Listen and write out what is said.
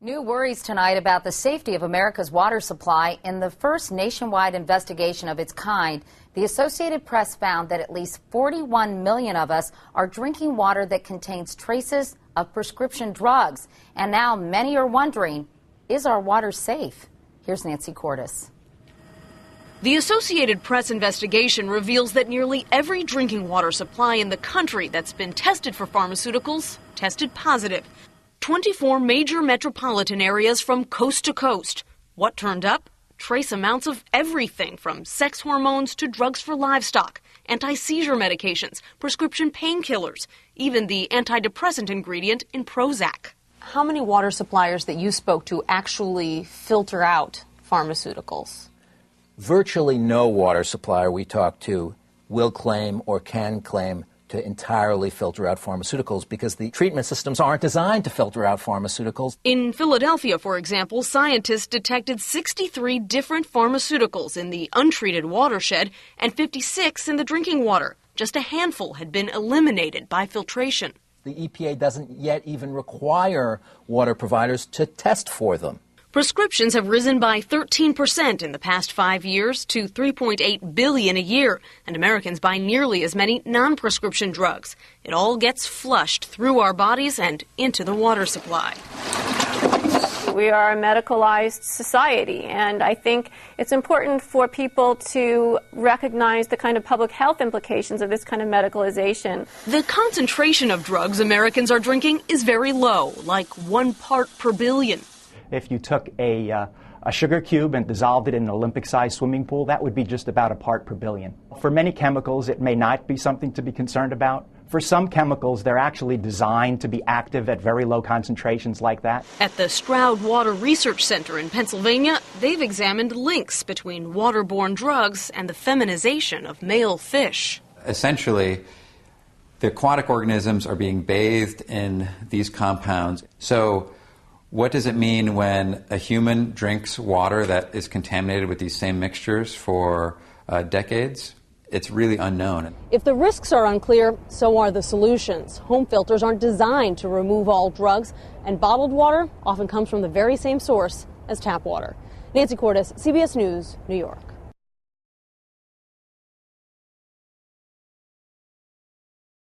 New worries tonight about the safety of America's water supply. In the first nationwide investigation of its kind, the Associated Press found that at least 41 million of us are drinking water that contains traces of prescription drugs. And now many are wondering, is our water safe? Here's Nancy Cordes. The Associated Press investigation reveals that nearly every drinking water supply in the country that's been tested for pharmaceuticals tested positive. 24 major metropolitan areas from coast to coast. What turned up? Trace amounts of everything from sex hormones to drugs for livestock, anti-seizure medications, prescription painkillers, even the antidepressant ingredient in Prozac. How many water suppliers that you spoke to actually filter out pharmaceuticals? Virtually no water supplier we talk to will claim or can claim to entirely filter out pharmaceuticals because the treatment systems aren't designed to filter out pharmaceuticals. In Philadelphia, for example, scientists detected 63 different pharmaceuticals in the untreated watershed and 56 in the drinking water. Just a handful had been eliminated by filtration. The EPA doesn't yet even require water providers to test for them. Prescriptions have risen by 13% in the past 5 years to 3.8 billion a year, and Americans buy nearly as many non-prescription drugs. It all gets flushed through our bodies and into the water supply. We are a medicalized society, and I think it's important for people to recognize the kind of public health implications of this kind of medicalization. The concentration of drugs Americans are drinking is very low, like 1 part per billion. If you took a sugar cube and dissolved it in an Olympic-sized swimming pool, that would be just about a part per billion. For many chemicals, it may not be something to be concerned about. For some chemicals, they're actually designed to be active at very low concentrations like that. At the Stroud Water Research Center in Pennsylvania, they've examined links between waterborne drugs and the feminization of male fish. Essentially, the aquatic organisms are being bathed in these compounds. So what does it mean when a human drinks water that is contaminated with these same mixtures for decades? It's really unknown. If the risks are unclear, so are the solutions. Home filters aren't designed to remove all drugs, and bottled water often comes from the very same source as tap water. Nancy Cordes, CBS News, New York.